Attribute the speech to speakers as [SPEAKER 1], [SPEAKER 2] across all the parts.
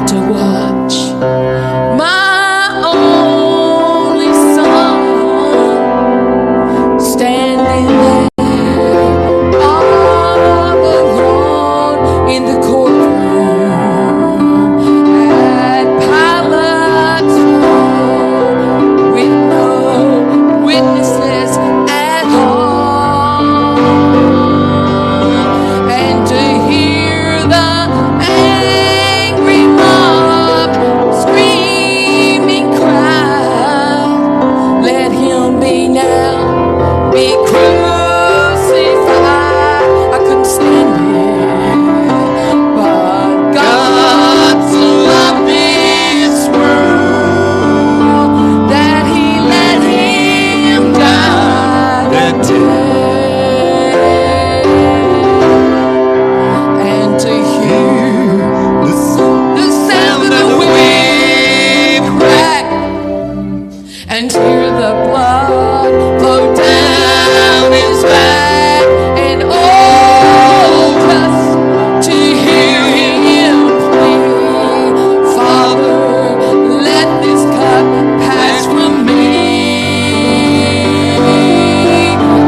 [SPEAKER 1] had to watch my only son standing there all alone in the courtroom at Pilate's throne with no witnesses at all, and to hear the angry mob screaming cry, let him be now, be crucified. I couldn't stand it, but God so loved this world that he let him die that day, and to hear the sound of the whip crack, and hear the blood flow down his back, and oh, just to hear him plead, Father, let this cup pass from me.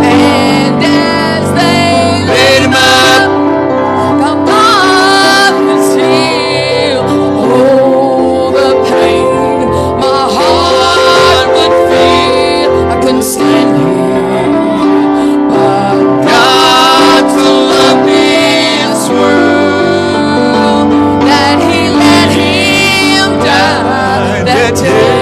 [SPEAKER 1] And as they laid him up upon his heel, oh, the pain my heart would feel. I couldn't stand it, but God so loved this world that he let him die that day.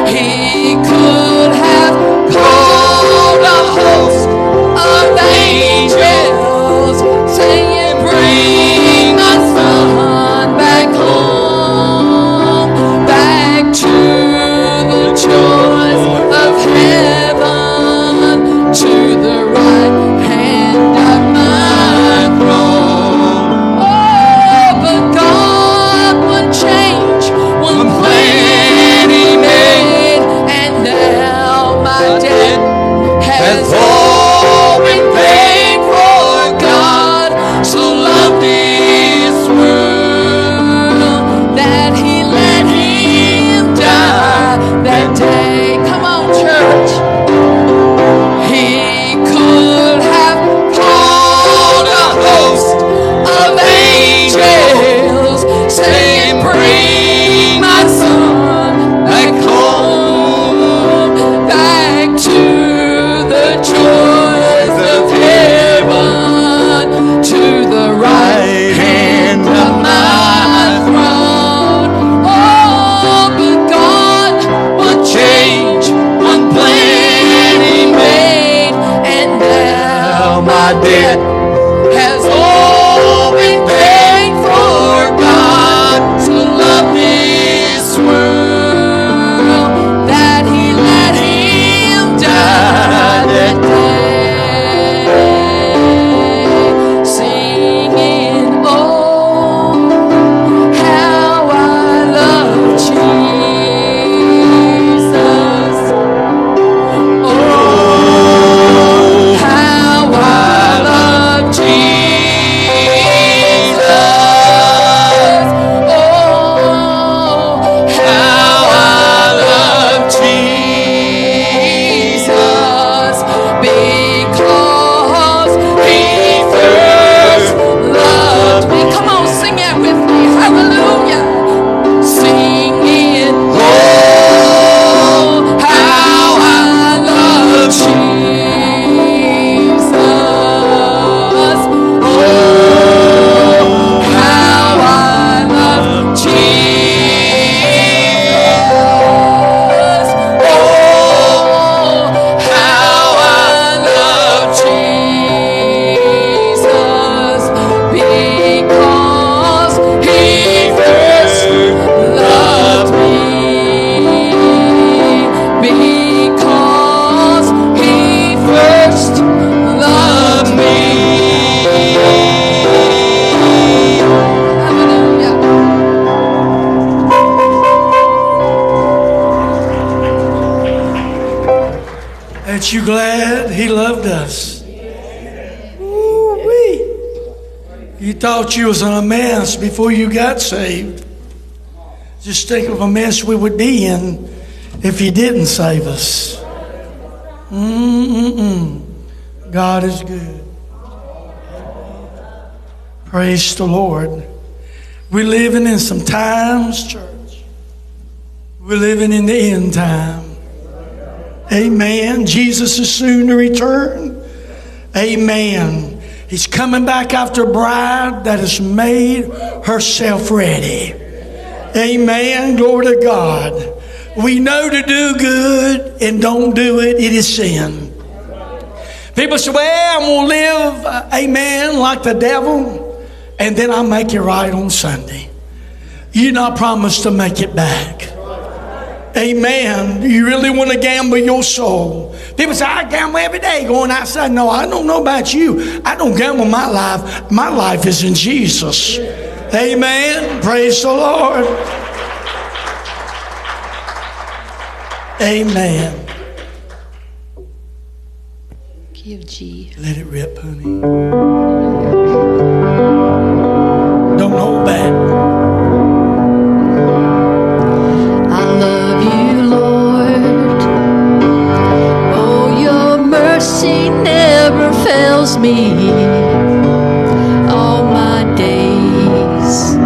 [SPEAKER 1] He could have called a host of angels saying, bring my son back home, back to the joys of heaven, to the right hand of my throne. Oh, but God would change one plan he made, and now my debt has all been paid for. God so loved this world that he let him die that day. Come on, church. He could have called a host of angels saying, bring my son back home, back to the joys of heaven, to the right hand of my throne. Oh, but God would change one plan he made, and now my debt has all been paid for. God so loved this world that he let him die that day, singing, oh, how I love Jesus. Oh, how I love Jesus. Oh, how I love Jesus, because he first loved me. Come on, sing it with me. Hallelujah. Singing, oh, how I love Jesus. Oh, how I love Jesus. Oh, how I love Jesus, because he first loved me, because he first loved me. Hallelujah.
[SPEAKER 2] Aren't you glad he loved us? Ooh-wee. You thought you was in a mess before you got saved. Just think of a mess we would be in if He didn't save us. God is good. Praise the Lord. We're living in some times, church. We're living in the end time. Amen. Jesus is soon to return. Amen. He's coming back after a bride that has made herself ready. Amen. Glory to God. We know to do good and don't do it. It is sin. People say, well, I'm going to live, amen, like the devil, and then I'll make it right on Sunday. You're not promised to make it back. Amen. You really want to gamble your soul. People say, I gamble every day going outside. No, I don't know about you. I don't gamble my life. My life is in Jesus. Amen. Praise the Lord. Amen.
[SPEAKER 1] Give G.
[SPEAKER 2] Let it rip, honey. Don't hold back.
[SPEAKER 1] I love you, Lord. Oh, your mercy never fails me. All my days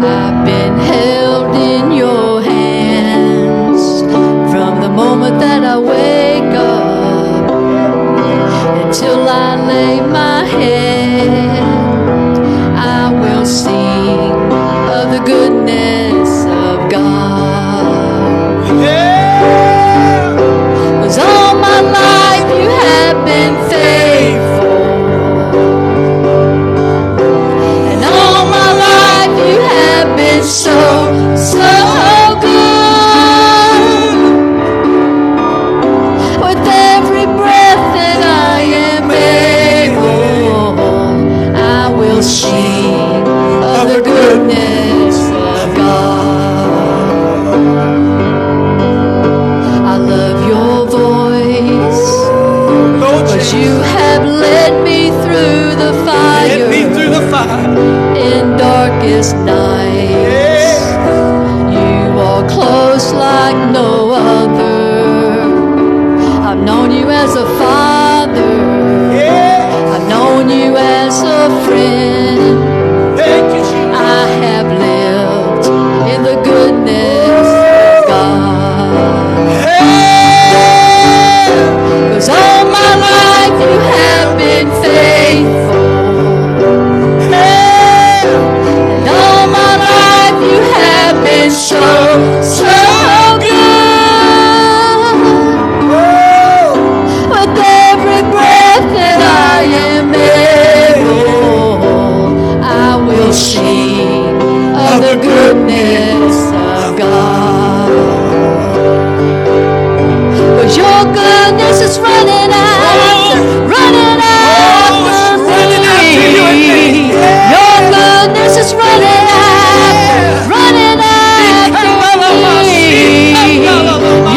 [SPEAKER 1] I've been held in your hands from the moment that I wake up until I lay my head. I will sing of the goodness of God.
[SPEAKER 2] Yeah.
[SPEAKER 1] 'Cause all my life you have been faithful, and all my life you have been so good. With every breath that I am able, I will sing of the goodness of God. I love your voice,
[SPEAKER 2] Lord
[SPEAKER 1] 'cause
[SPEAKER 2] Jesus,
[SPEAKER 1] you have led me through the
[SPEAKER 2] let me
[SPEAKER 1] fire
[SPEAKER 2] through the fire.
[SPEAKER 1] in darkest nights. You are close like no other. I've known you as a father.
[SPEAKER 2] Yeah.
[SPEAKER 1] I've known you as a friend.
[SPEAKER 2] Thank you, Jesus.
[SPEAKER 1] I have lived in the goodness of God.
[SPEAKER 2] Hey.
[SPEAKER 1] 'Cause all my life you have been faithful,
[SPEAKER 2] Hey.
[SPEAKER 1] and all my life you have been so good.
[SPEAKER 2] Oh.
[SPEAKER 1] With every breath that I am able, I will sing of the goodness of God. 'Cause your goodness is running after me. Your goodness is running after me.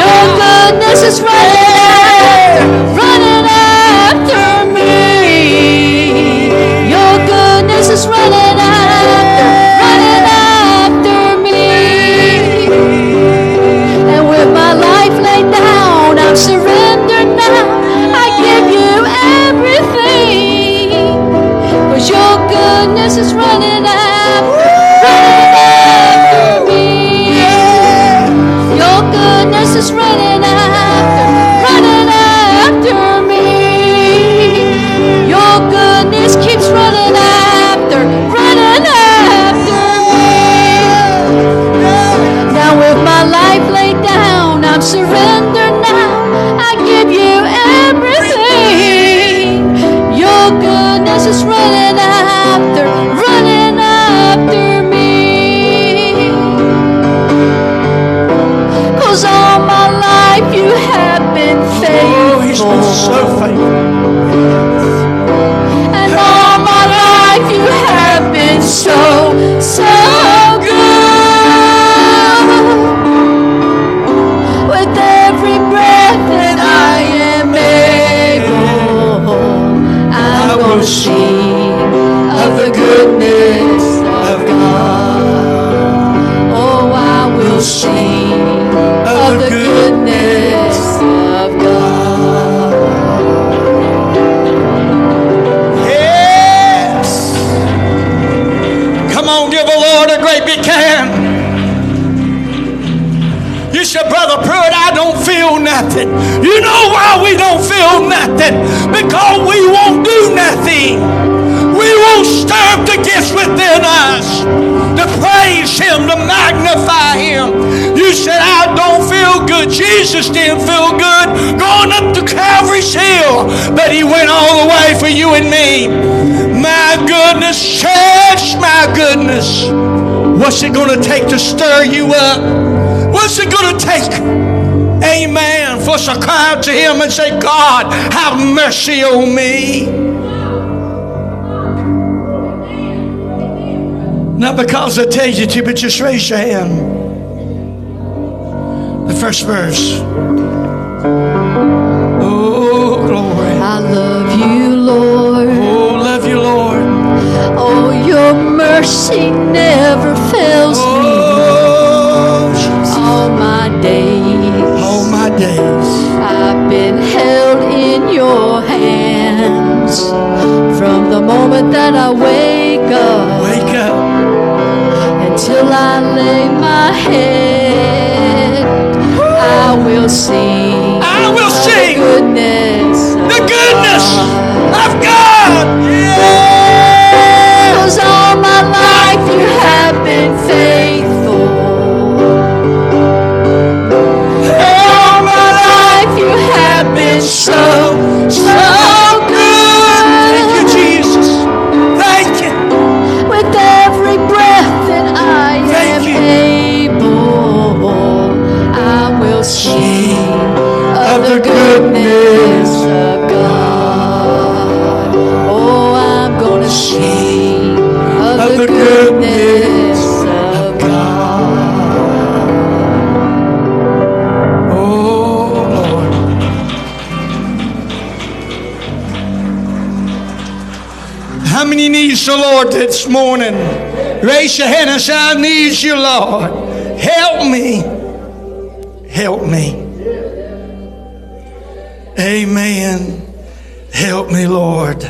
[SPEAKER 1] Your goodness is running after me. Your goodness is running after me. And with my life laid down, I'm surrendered now. I give you everything. 'Cause your goodness is running after me. Your goodness is running after me. Your goodness keeps running after me. Now with my life laid down, I'm surrendered now. I give you everything. Your goodness is running after me. of the goodness of God. Oh, I will sing of the goodness of God.
[SPEAKER 2] Yes. Come on, give the Lord a great big hand. You said, Brother Pruitt, I don't feel nothing. You know why we don't feel nothing? Because we won't do nothing. We won't stir up the gifts within us to praise Him, to magnify Him. You said, I don't feel good. Jesus didn't feel good going up to Calvary's Hill, but He went all the way for you and me. My goodness, church, my goodness. What's it going to take to stir you up? What's it going to take? Amen. For us to cry out to Him and say, God, have mercy on me. Not because I tell you to, but just raise your hand. The first verse. Oh, glory.
[SPEAKER 1] I love you, Lord.
[SPEAKER 2] Oh, love you, Lord.
[SPEAKER 1] Oh, your mercy never fails me. All my days.
[SPEAKER 2] All my days.
[SPEAKER 1] I've been held in your hands from the moment that I wake up.
[SPEAKER 2] Wake up.
[SPEAKER 1] Until I lay my head, I will sing.
[SPEAKER 2] I will sing
[SPEAKER 1] the goodness
[SPEAKER 2] of God.
[SPEAKER 1] Yeah. 'Cause all my life you have been faithful. All my life you have been so good.
[SPEAKER 2] Thank you, Jesus. Thank you.
[SPEAKER 1] With every breath that I am able, I will sing of the goodness of God. Oh, I'm gonna sing of the goodness of God.
[SPEAKER 2] Oh, Lord. How many needs the Lord this morning? Raise your hand and say, I need you, Lord. Help me. Help me. Amen. Help me, Lord.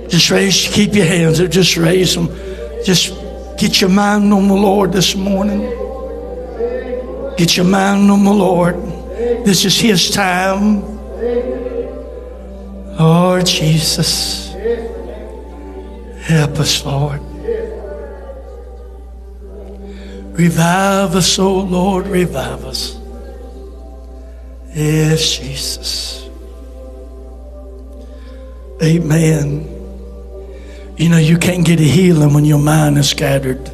[SPEAKER 2] Just keep your hands up. Just raise them. Just get your mind on the Lord this morning. Get your mind on the Lord. This is His time. Oh, Jesus. Help us, Lord. Revive us, oh Lord, revive us. Yes, Jesus. Amen. You know, you can't get a healing when your mind is scattered.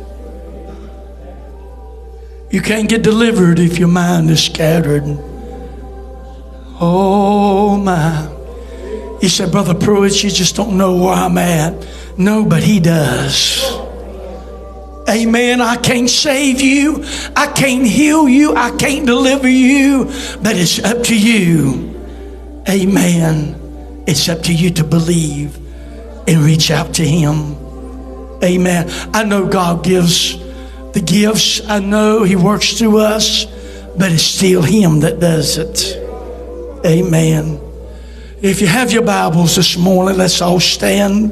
[SPEAKER 2] You can't get delivered if your mind is scattered. Oh, my. He said, Brother Pruitt, you just don't know where I'm at. No, but He does. Amen. I can't save you. I can't heal you. I can't deliver you. But it's up to you. Amen. It's up to you to believe and reach out to Him. Amen. I know God gives the gifts. I know He works through us. But it's still Him that does it. Amen. If you have your Bibles this morning, let's all stand.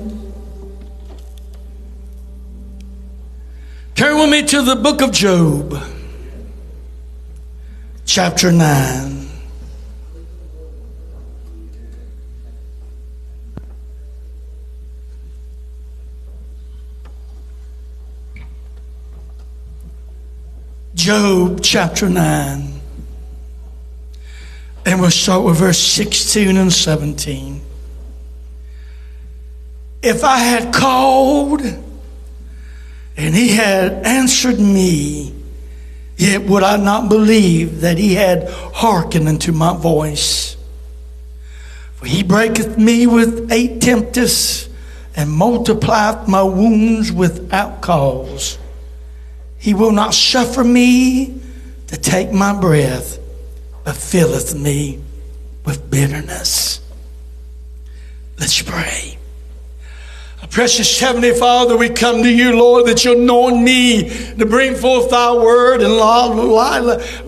[SPEAKER 2] Turn with me to the book of Job, chapter 9. Job, chapter 9. And we'll start with verse 16 and 17. If I had called and He had answered me, yet would I not believe that He had hearkened unto my voice. For He breaketh me with 8 tempters, and multiplieth my wounds without cause. He will not suffer me to take my breath, but filleth me with bitterness. Let's pray. Precious Heavenly Father, we come to you, Lord, that you'll anoint me to bring forth thy word and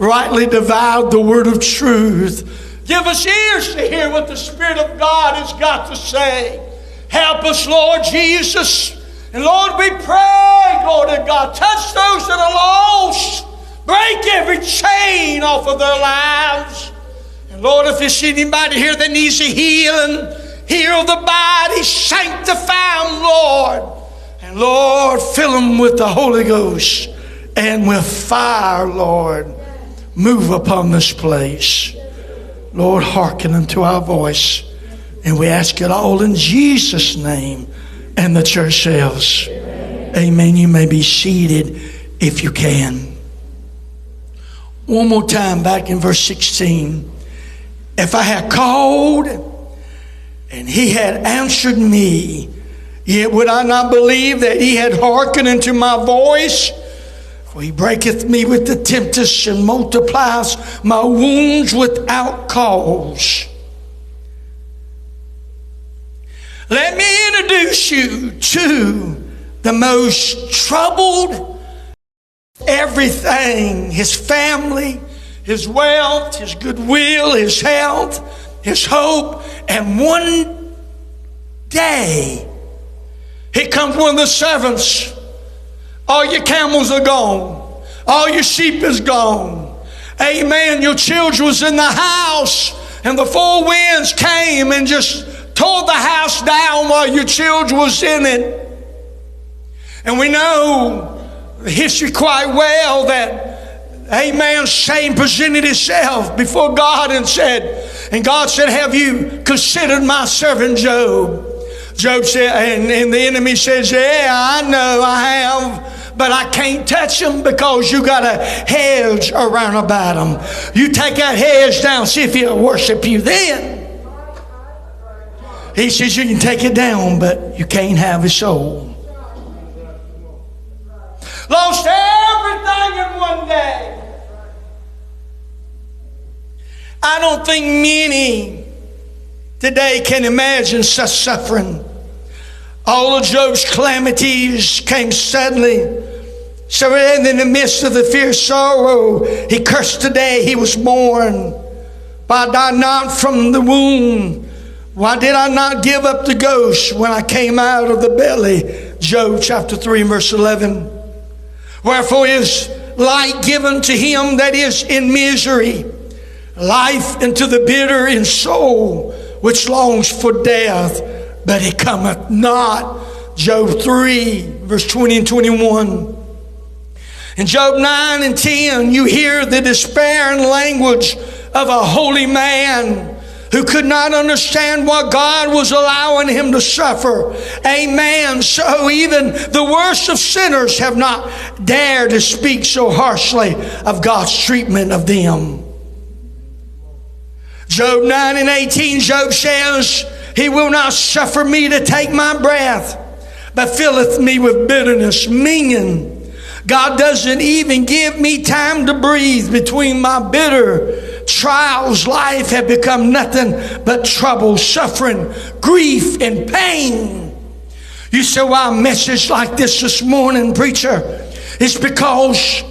[SPEAKER 2] rightly divide the word of truth. Give us ears to hear what the Spirit of God has got to say. Help us, Lord Jesus. And Lord, we pray, Lord God, touch those that are lost. Break every chain off of their lives. And Lord, if there's anybody here that needs a healing, heal the body, sanctify them, Lord. And Lord, fill them with the Holy Ghost and with fire, Lord. Move upon this place. Lord, hearken unto our voice. And we ask it all in Jesus' name. And the church says, amen. You may be seated if you can. One more time back in verse 16. If I had called and he had answered me, yet would I not believe that he had hearkened unto my voice? For he breaketh me with the tempest and multiplies my wounds without cause. Let me introduce you to the most troubled everything. His family, his wealth, his goodwill, his health, his hope. And one day, here comes one of the servants. All your camels are gone. All your sheep is gone. Amen. Your children was in the house, and the four winds came and just tore the house down while your children was in it. And we know the history quite well that, amen, Satan presented himself before God and God said, have you considered my servant Job? Job said, and the enemy says, yeah, I know I have, but I can't touch him because you got a hedge around about him. You take that hedge down, see if he'll worship you then. He says, you can take it down, but you can't have his soul. Lost everything in one day. I don't think many today can imagine such suffering. All of Job's calamities came suddenly. So in the midst of the fierce sorrow, he cursed the day he was born. But I died not from the womb. Why did I not give up the ghost when I came out of the belly? Job chapter 3 verse 11. Wherefore is light given to him that is in misery, life into the bitter in soul, which longs for death, but it cometh not. Job 3 verse 20 and 21. In Job 9 and 10, you hear the despairing language of a holy man who could not understand what God was allowing him to suffer. Amen. So even the worst of sinners have not dared to speak so harshly of God's treatment of them. Job 9 and 18, Job says, he will not suffer me to take my breath, but filleth me with bitterness. Meaning, God doesn't even give me time to breathe between my bitter trials. Life had become nothing but trouble, suffering, grief, and pain. You say, why a message like this morning, preacher? It's because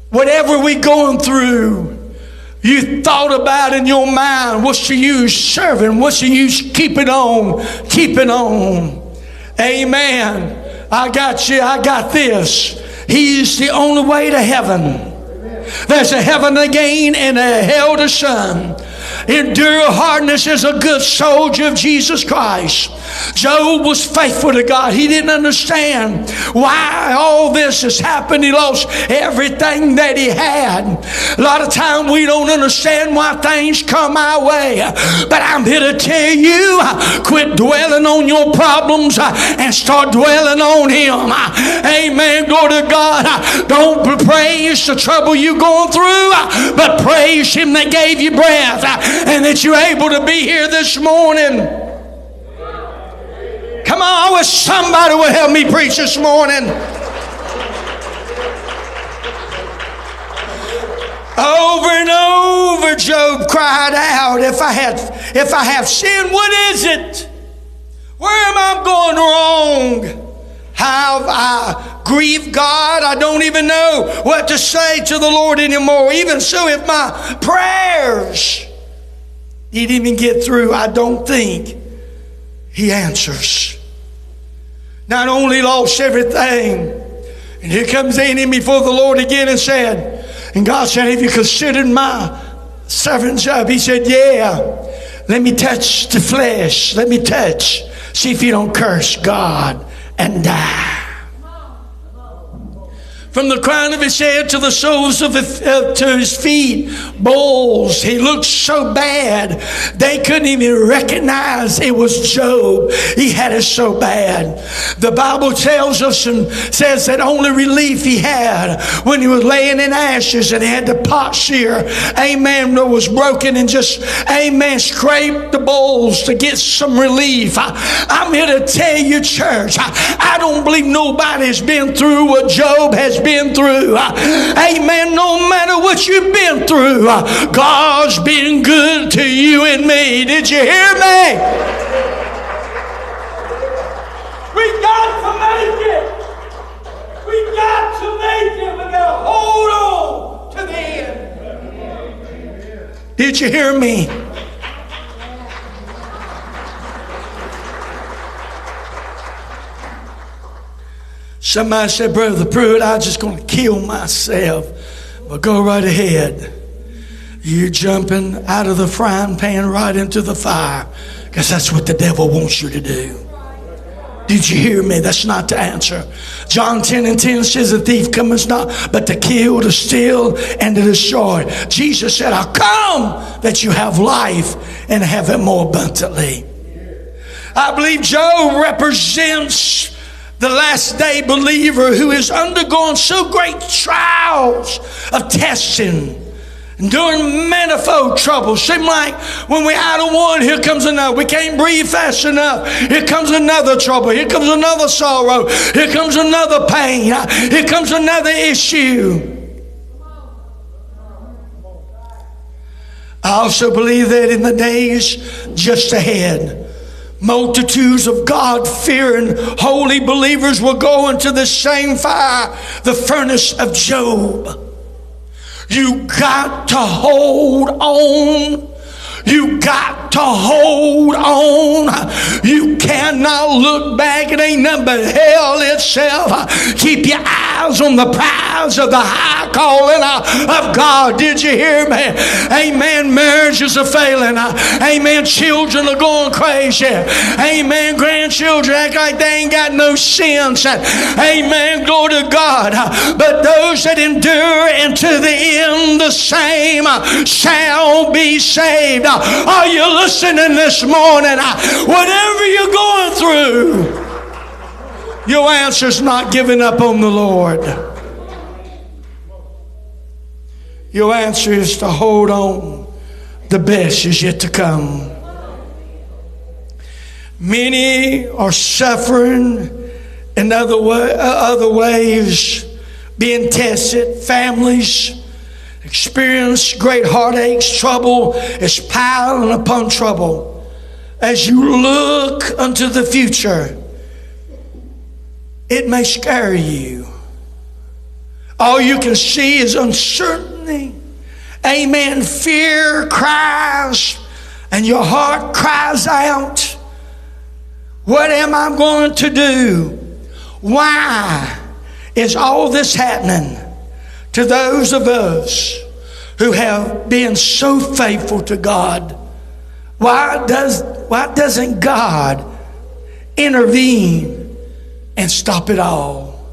[SPEAKER 2] whatever we're going through, you thought about in your mind, what's the use serving? What's the use keeping on? Keeping on. Amen. I got you. I got this. He's the only way to heaven. There's a heaven to gain and a hell to shun. Endure hardness as a good soldier of Jesus Christ. Job was faithful to God. He didn't understand why all this has happened. He lost everything that he had. A lot of time we don't understand why things come our way. But I'm here to tell you, quit dwelling on your problems and start dwelling on him. Amen. Glory to God. Don't praise the trouble you're going through, but praise him that gave you breath and that you're able to be here this morning. Come on, I wish somebody would help me preach this morning. Over and over, if I have sinned, what is it? Where am I going wrong? How have I grieved God? I don't even know what to say to the Lord anymore. Even so, if my prayers didn't even get through, I don't think He answers. Not only lost everything, and here comes the enemy before the Lord again and said, and God said, have you considered my servant Job? He said, yeah. Let me touch the flesh. Let me touch. See if you don't curse God and die. From the crown of his head to the soles of to his feet, boils. He looked so bad, they couldn't even recognize it was Job. He had it so bad. The Bible tells us and says that only relief he had when he was laying in ashes and he had the potsherd, amen, that was broken and just, amen, scraped the bowls to get some relief. I'm here to tell you, church, I don't believe nobody's been through what Job has been through. Amen. No matter what you've been through, God's been good to you and me. Did you hear me? We got to make it. We got to make it. We got to hold on to the end. Did you hear me? Somebody said, Brother Pruitt, I'm just going to kill myself. Well, go right ahead. You're jumping out of the frying pan right into the fire, because that's what the devil wants you to do. Did you hear me? That's not the answer. John 10:10 says, the thief cometh not but to kill, to steal, and to destroy. Jesus said, I'll come that you have life and have it more abundantly. I believe Job represents the last day believer who is undergoing so great trials of testing, enduring manifold troubles. Seem like when we're out of one, here comes another. We can't breathe fast enough. Here comes another trouble. Here comes another sorrow. Here comes another pain. Here comes another issue. I also believe that in the days just ahead, multitudes of God-fearing holy believers will go into the same fire, the furnace of Job. You got to hold on. You got to hold on. You cannot look back. It ain't nothing but hell itself. Keep your eyes on the prize of the high calling of God. Did you hear me? Amen. Marriages are failing. Amen. Children are going crazy. Amen. Grandchildren act like they ain't got no sense. Amen. Glory to God. But those that endure into the end, the same shall be saved. Are you listening this morning? Whatever you're going through, your answer's not giving up on the Lord. Your answer is to hold on. The best is yet to come. Many are suffering in other ways, being tested. Families experience great heartaches. Trouble is piling upon trouble. As you look unto the future, it may scare you. All you can see is uncertainty. Amen. Fear cries, and your heart cries out, what am I going to do? Why is all this happening to those of us who have been so faithful to God? Why doesn't God intervene and stop it all?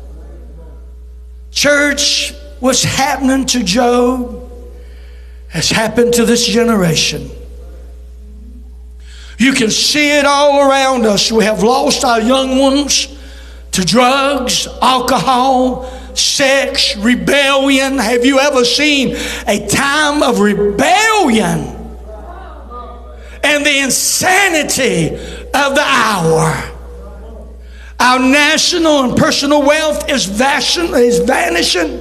[SPEAKER 2] Church, what's happening to Job has happened to this generation. You can see it all around us. We have lost our young ones to drugs, alcohol, sex, rebellion. Have you ever seen a time of rebellion and the insanity of the hour? Our national and personal wealth is vanishing.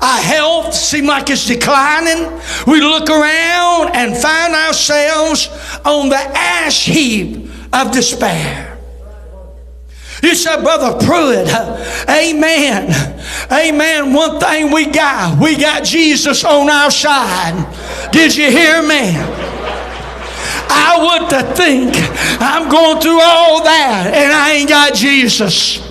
[SPEAKER 2] Our health seems like it's declining. We look around and find ourselves on the ash heap of despair. You said, Brother Pruitt, amen. Amen. One thing we got Jesus on our side. Did you hear me? I would think I'm going through all that and I ain't got Jesus.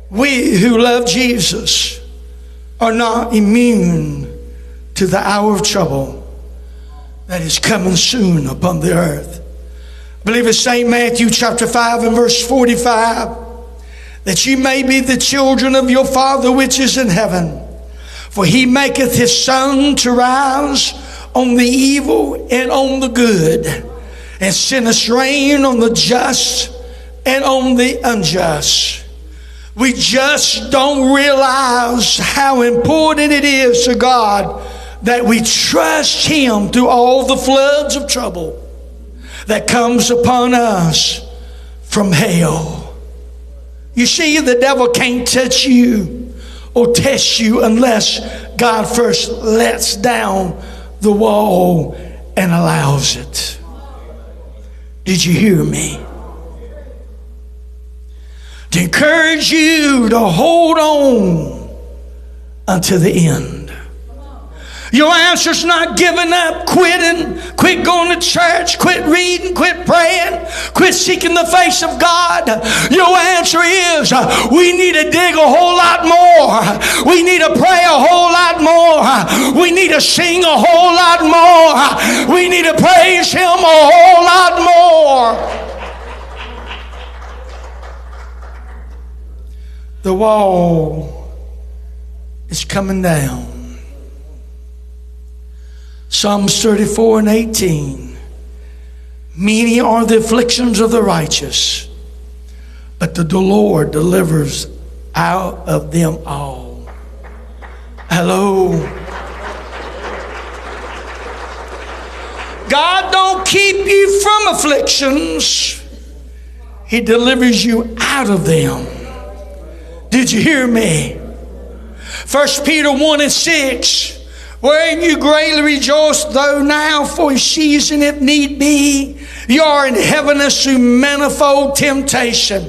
[SPEAKER 2] We who love Jesus are not immune to the hour of trouble that is coming soon upon the earth. I believe it's St. Matthew chapter 5 and verse 45, that ye may be the children of your Father which is in heaven. For he maketh his sun to rise on the evil and on the good, and sendeth rain on the just and on the unjust. We just don't realize how important it is to God that we trust him through all the floods of trouble that comes upon us from hell. You see, the devil can't touch you or test you unless God first lets down the wall and allows it. Did you hear me? To encourage you to hold on until the end. Your answer's not giving up, quitting, quit going to church, quit reading, quit praying, quit seeking the face of God. Your answer is, we need to dig a whole lot more. We need to pray a whole lot more. We need to sing a whole lot more. We need to praise him a whole lot more. The wall is coming down. Psalms 34 and 18. Many are the afflictions of the righteous, but the Lord delivers out of them all. Hello. God don't keep you from afflictions. He delivers you out of them. Did you hear me? 1 Peter 1 and 6. Wherein you greatly rejoice, though now for a season, if need be, you are in heaviness through manifold temptation.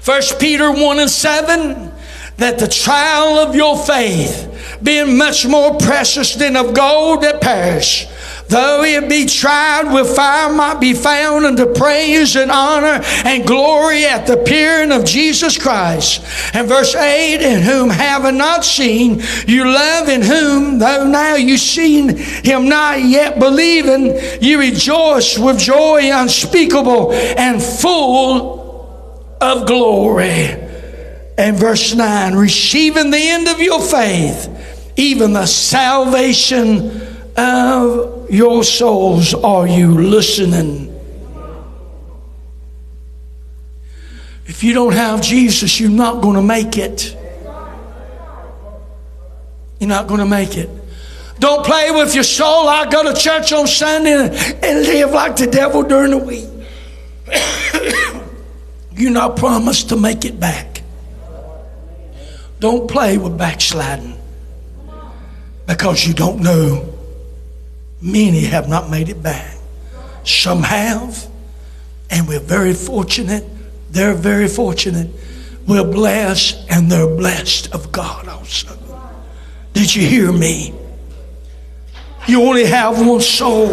[SPEAKER 2] 1 Peter 1 and 7, that the trial of your faith, being much more precious than of gold that perish, though it be tried with fire, might be found unto praise and honor and glory at the appearing of Jesus Christ. And verse 8, in whom having not seen, you love, in whom, though now you seen him not yet believing, you rejoice with joy unspeakable and full of glory. And verse 9, receiving the end of your faith, even the salvation of your souls. Are you listening? If you don't have Jesus, you're not going to make it. You're not going to make it. Don't play with your soul. I go to church on Sunday and live like the devil during the week. You're not promised to make it back. Don't play with backsliding, because you don't know. Many have not made it back. Some have, and we're very fortunate. They're very fortunate. We're blessed, and they're blessed of God also. Did you hear me? You only have one soul.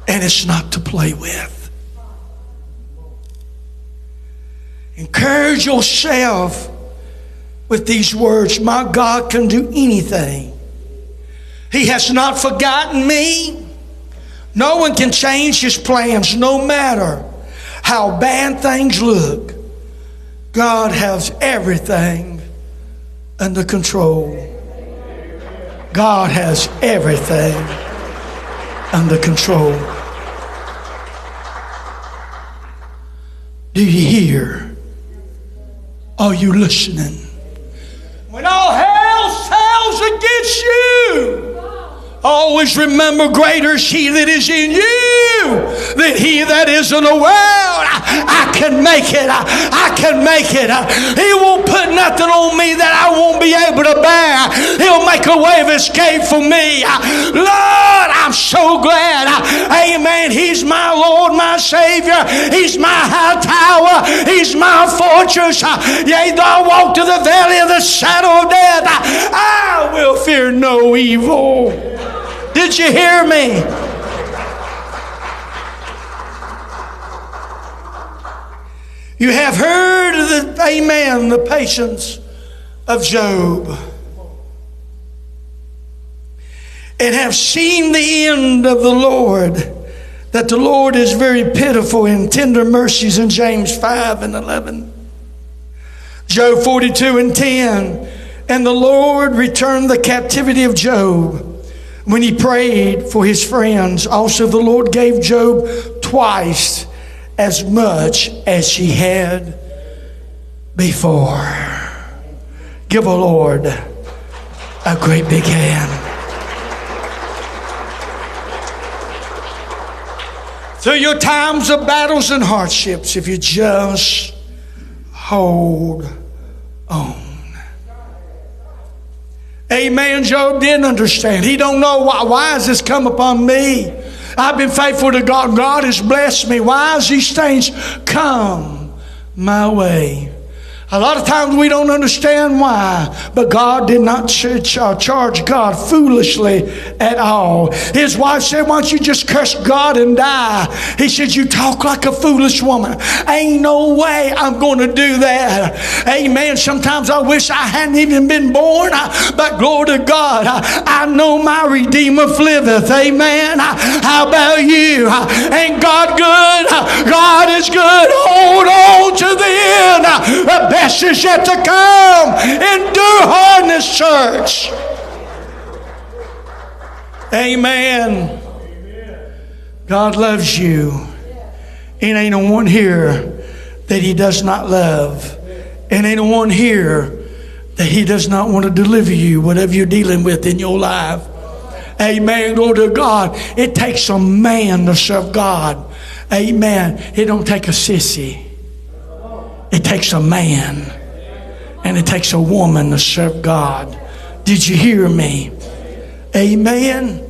[SPEAKER 2] And it's not to play with. Encourage yourself with these words. My God can do anything. He has not forgotten me. No one can change his plans, no matter how bad things look. God has everything under control. God has everything under control. Do you hear? Are you listening? When all hell sails against you, Always remember, greater is he that is in you than he that is in the world. I can make it. I can make it. He won't put nothing on me that I won't be able to bear. He'll make a way of escape for me. Lord, I'm so glad. Amen. He's my Lord, my Savior. He's my high tower. He's my fortress. Yea, though I walk to the valley of the shadow of death, I will fear no evil. Did you hear me? You have heard the patience of Job, and have seen the end of the Lord, that the Lord is very pitiful and tender mercies in James 5:11. Job 42:10. And the Lord returned the captivity of Job when he prayed for his friends. Also the Lord gave Job twice as much as he had before. Give the Lord a great big hand. Through your times of battles and hardships, if you just hold on. Amen. Job didn't understand. He don't know why has this come upon me? I've been faithful to God. God has blessed me. Why has these things come my way? A lot of times we don't understand why, but God did not charge God foolishly at all. His wife said, why don't you just curse God and die? He said, you talk like a foolish woman. Ain't no way I'm going to do that. Amen. Sometimes I wish I hadn't even been born, but glory to God, I know my Redeemer liveth. Amen. How about you? Ain't God good? God is good. Hold on to the end. The best is yet to come. Endure hardness, church. Amen. God loves you. And ain't no one here that he does not love. And ain't no one here that he does not want to deliver you, whatever you're dealing with in your life. Amen. Glory to God. It takes a man to serve God. Amen. It don't take a sissy. It takes a man and it takes a woman to serve God. Did you hear me? Amen.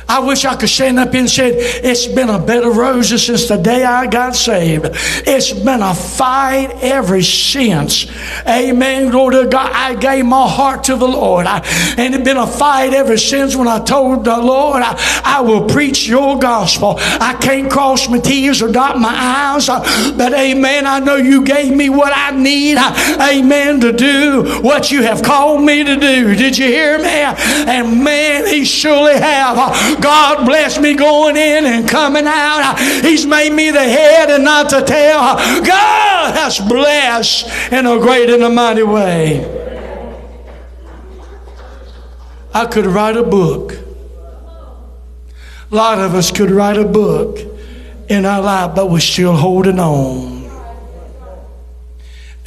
[SPEAKER 2] I wish I could stand up and say, it's been a bed of roses since the day I got saved. It's been a fight ever since. Amen. Glory to God. I gave my heart to the Lord. And it's been a fight ever since when I told the Lord, I will preach your gospel. I can't cross my T's or dot my I's. But amen, I know you gave me what I need. Amen. To do what you have called me to do. Did you hear me? And man, he surely have. God bless me going in and coming out. He's made me the head and not the tail. God has blessed in a great and a mighty way. I could write a book. A lot of us could write a book in our life, but we're still holding on.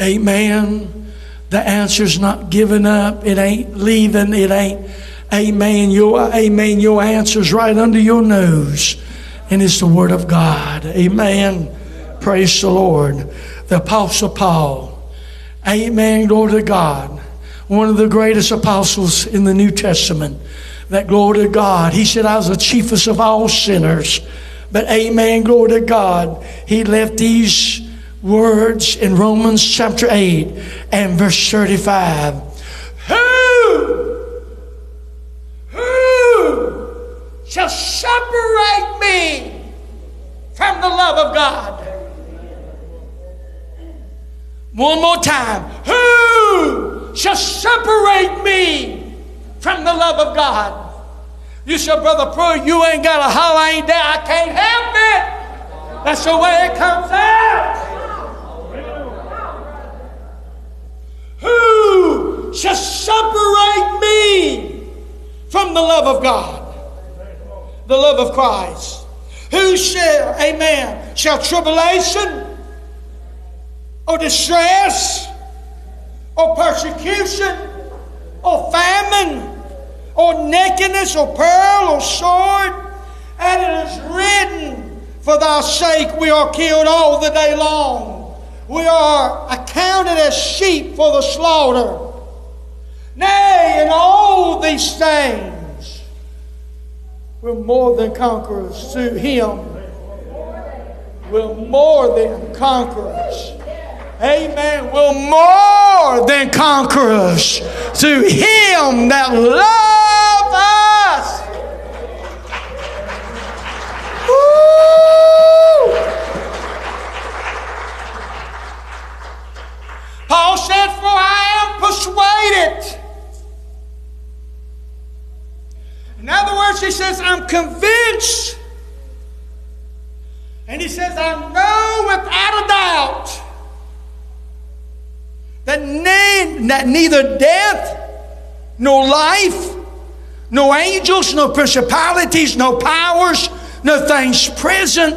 [SPEAKER 2] Amen. The answer's not giving up. It ain't leaving. It ain't. Amen. Your answer's right under your nose. And it's the Word of God. Amen. Praise the Lord. The Apostle Paul. Amen. Glory to God. One of the greatest apostles in the New Testament. That glory to God. He said, I was the chiefest of all sinners. But amen. Glory to God. He left these words in Romans chapter 8 and verse 35. Who shall separate me from the love of God? One more time. Who shall separate me from the love of God? You said, Brother Pruitt, you ain't got a holler, I ain't there. I can't help it. That's the way it comes out. Who shall separate me from the love of God? The love of Christ. Who shall, amen, shall tribulation or distress or persecution or famine or nakedness, or peril, or sword. And it is written, for thy sake we are killed all the day long. We are accounted as sheep for the slaughter. Nay, in all these things, we're more than conquerors through Him. We're more than conquerors. Amen. We're more than conquerors through Him that loved us. Woo! Paul said, for I am persuaded. In other words, he says, I'm convinced. And he says, I know without a doubt that neither death, nor life, no angels, no principalities, no powers, no things present,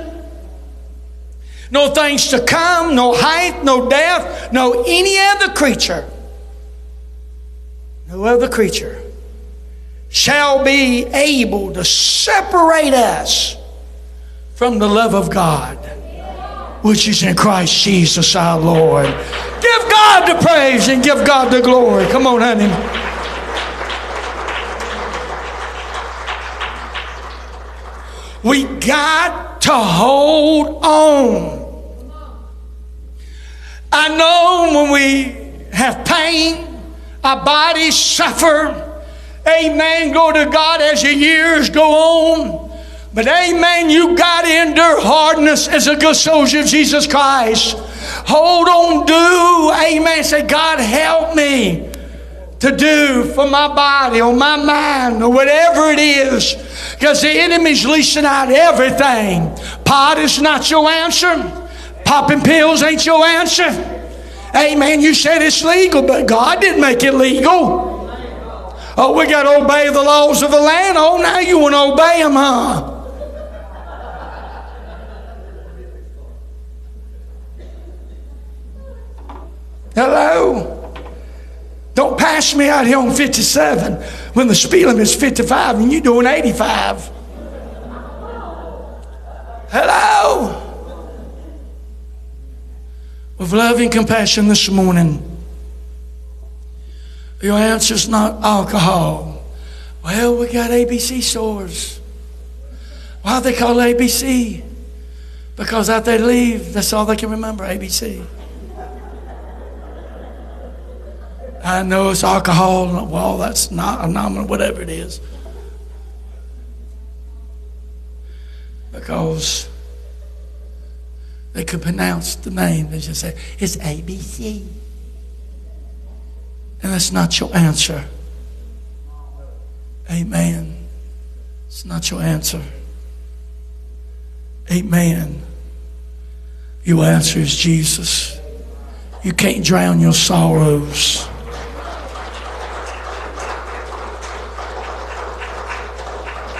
[SPEAKER 2] no things to come, no height, no depth, no any other creature, no other creature shall be able to separate us from the love of God, which is in Christ Jesus our Lord. Give God the praise and give God the glory. Come on, honey. We got to hold on. I know when we have pain, our bodies suffer. Amen. Glory to God as the years go on. But amen, you got to endure hardness as a good soldier of Jesus Christ. Hold on, do. Amen. Say, God, help me to do for my body or my mind or whatever it is. Because the enemy's leasing out everything. Pot is not your answer. Popping pills ain't your answer. Amen. You said it's legal, but God didn't make it legal. Oh, we got to obey the laws of the land. Oh, now you want to obey them, huh? Hello? Don't pass me out here on 57 when the speed limit is 55 and you're doing 85. Hello? With love and compassion this morning, your answer's not alcohol. Well, we got ABC stores. Why are they called ABC? Because after they leave, that's all they can remember, ABC. I know it's alcohol. Well, that's not a nominal, whatever it is. Because they could pronounce the name. They just say, it's ABC. And that's not your answer. Amen. It's not your answer. Amen. Your answer is Jesus. You can't drown your sorrows.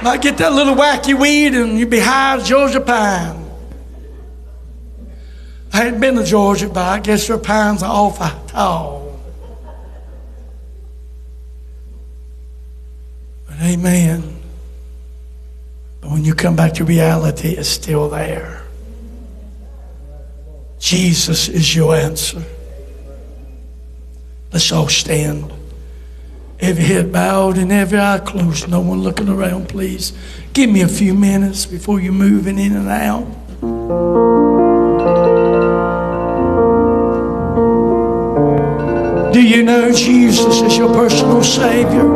[SPEAKER 2] Might get that little wacky weed and you'd be high as Georgia pine. I hadn't been to Georgia, but I guess their pines are awful tall. But amen. But when you come back to reality, it's still there. Jesus is your answer. Let's all stand. Every head bowed and every eye closed. No one looking around, please. Give me a few minutes before you're moving in and out. Do you know Jesus is your personal Savior?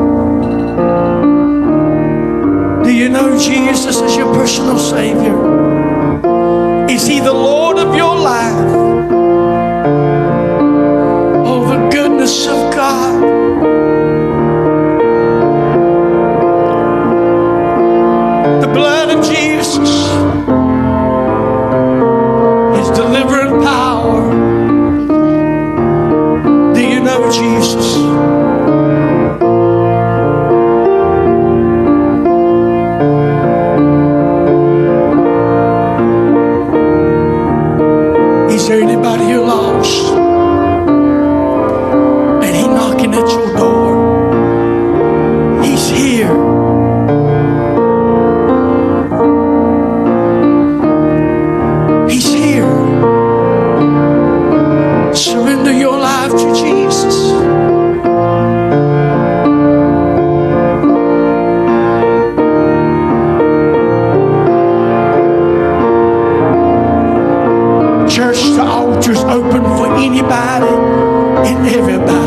[SPEAKER 2] Do you know Jesus is your personal Savior? Is He the Lord of your life? Oh, the goodness of God. The blood of Jesus is delivering power. Do you know Jesus? Is there anybody here lost? And He's knocking at your door. He's here. anybody and everybody.